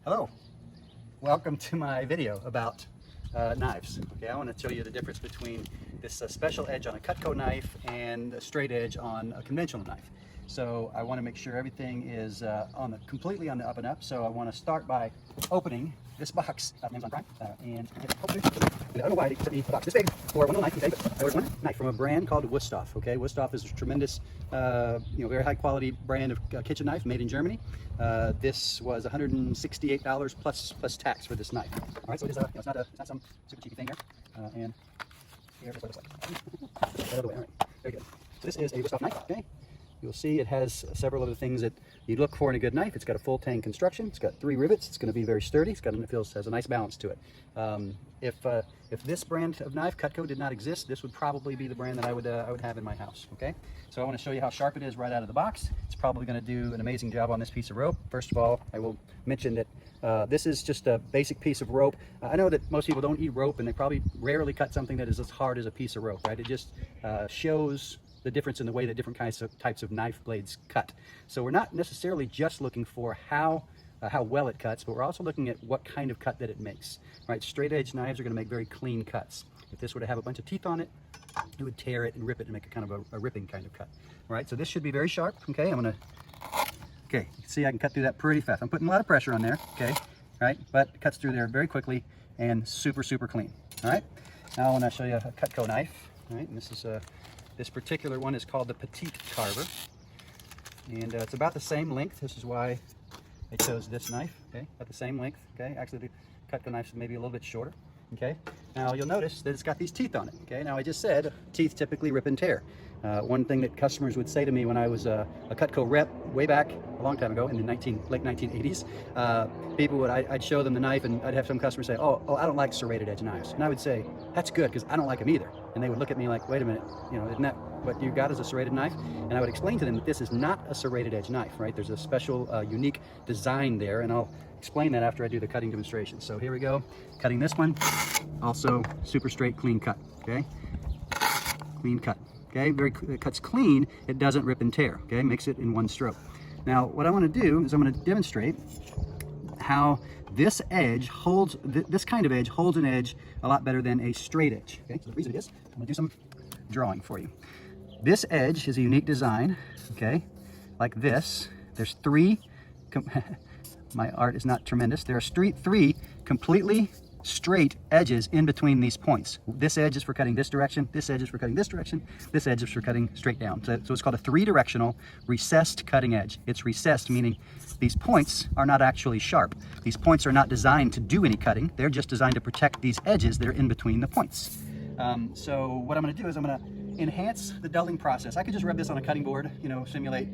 Hello, welcome to my video about knives. Okay, I want to show you the difference between this special edge on a Cutco knife and a straight edge on a conventional knife. So I want to make sure everything is completely on the up and up. So I want to start by opening this box. Amazon Prime, and I don't know why they sent me a box this big for one little knife. Okay, but I ordered one knife from a brand called Wüsthof. Okay, Wüsthof is a tremendous, very high quality brand of kitchen knife made in Germany. This was $168 plus tax for this knife. All right, so it is it's not some super cheap thing here. And here's what it looks like. That other way. All right, very good. So this is a Wüsthof knife. Okay. You'll see it has several other things that you look for in a good knife. It's got a full tang construction. It's got 3 rivets. It's going to be very sturdy. Has a nice balance to it. If this brand of knife, Cutco, did not exist, this would probably be the brand that I would have in my house. Okay, so I want to show you how sharp it is right out of the box. It's probably going to do an amazing job on this piece of rope. First of all, I will mention that this is just a basic piece of rope. I know that most people don't eat rope, and they probably rarely cut something that is as hard as a piece of rope. Right? It just shows the difference in the way that different types of knife blades cut. So we're not necessarily just looking for how well it cuts, but we're also looking at what kind of cut that it makes. Right? Straight edge knives are going to make very clean cuts. If this were to have a bunch of teeth on it, it would tear it and rip it and make a kind of a ripping kind of cut. All right, so this should be very sharp. Okay, you can see I can cut through that pretty fast. I'm putting a lot of pressure on there. Okay, right, but it cuts through there very quickly and super clean. All right, now I want to show you a Cutco knife. All right, and this particular one is called the Petite Carver, and it's about the same length. This is why I chose this knife. Okay, about the same length. Okay, actually the Cutco knife is maybe a little bit shorter. Okay, now you'll notice that it's got these teeth on it. Okay, now I just said teeth typically rip and tear. One thing that customers would say to me when I was a Cutco rep way back a long time ago in the late 1980s, I'd show them the knife, and I'd have some customers say, oh, I don't like serrated edge knives. And I would say, that's good, because I don't like them either. And they would look at me like, wait a minute, isn't that what you got as a serrated knife? And I would explain to them that this is not a serrated edge knife, right? There's a special unique design there, and I'll explain that after I do the cutting demonstration. So here we go, cutting this one, also super straight, clean cut. Okay, clean cut. Okay, it cuts clean. It doesn't rip and tear. Okay, makes it in one stroke. Now, what I want to do is I'm going to demonstrate how this edge holds, this kind of edge holds an edge a lot better than a straight edge. Okay, so the reason it is, I'm going to do some drawing for you. This edge is a unique design. Okay, like this. There's 3. My art is not tremendous. There are 3 completely straight edges in between these points. This edge is for cutting this direction, this edge is for cutting this direction, this edge is for cutting straight down. So it's called a 3-directional recessed cutting edge. It's recessed, meaning these points are not actually sharp. These points are not designed to do any cutting. They're just designed to protect these edges that are in between the points. So what I'm going to do is I'm going to enhance the dulling process. I could just rub this on a cutting board, simulate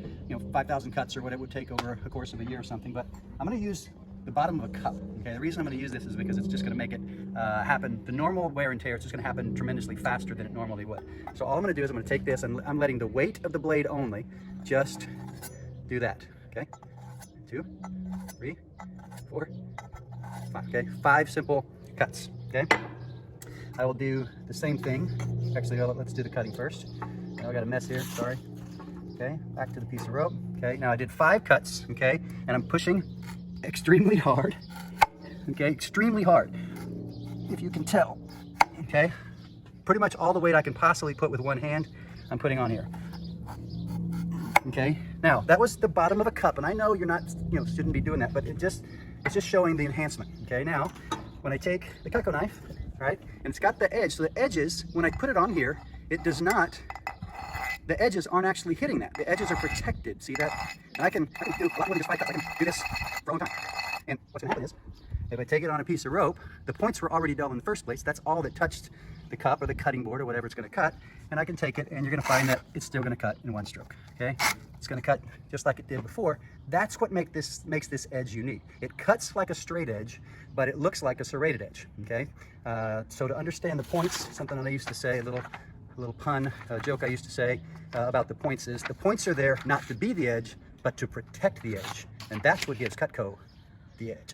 5,000 cuts or what it would take over a course of a year or something, but I'm going to use the bottom of a cup. Okay, the reason I'm going to use this is because it's just going to make it happen. The normal wear and tear, it's just going to happen tremendously faster than it normally would. So all I'm going to do is I'm going to take this, and I'm letting the weight of the blade only just do that. Okay, 2, 3, 4, 5. Okay, 5 simple cuts. Okay, I will do the same thing. Actually, let's do the cutting first. Now I got a mess here. Sorry. Okay, back to the piece of rope. Okay, now I did 5 cuts. Okay, and I'm pushing extremely hard. Okay, extremely hard, if you can tell. Okay, pretty much all the weight I can possibly put with one hand I'm putting on here. Okay, now that was the bottom of a cup, and I know you're not, shouldn't be doing that, but it's just showing the enhancement. Okay, now when I take the Cutco knife, right, and it's got the edge, so the edges, when I put it on here, it does not, the edges aren't actually hitting that. The edges are protected. See that? And I can do a lot more than just 5 cuts. I can do this for a long time. And what's going to happen is, if I take it on a piece of rope, the points were already dull in the first place. That's all that touched the cup or the cutting board or whatever it's going to cut. And I can take it, and you're going to find that it's still going to cut in one stroke. Okay? It's going to cut just like it did before. That's what makes this edge unique. It cuts like a straight edge, but it looks like a serrated edge. Okay? So to understand the points, something that I used to say, a little pun, a joke I used to say about the points is, the points are there not to be the edge, but to protect the edge. And that's what gives Cutco the edge.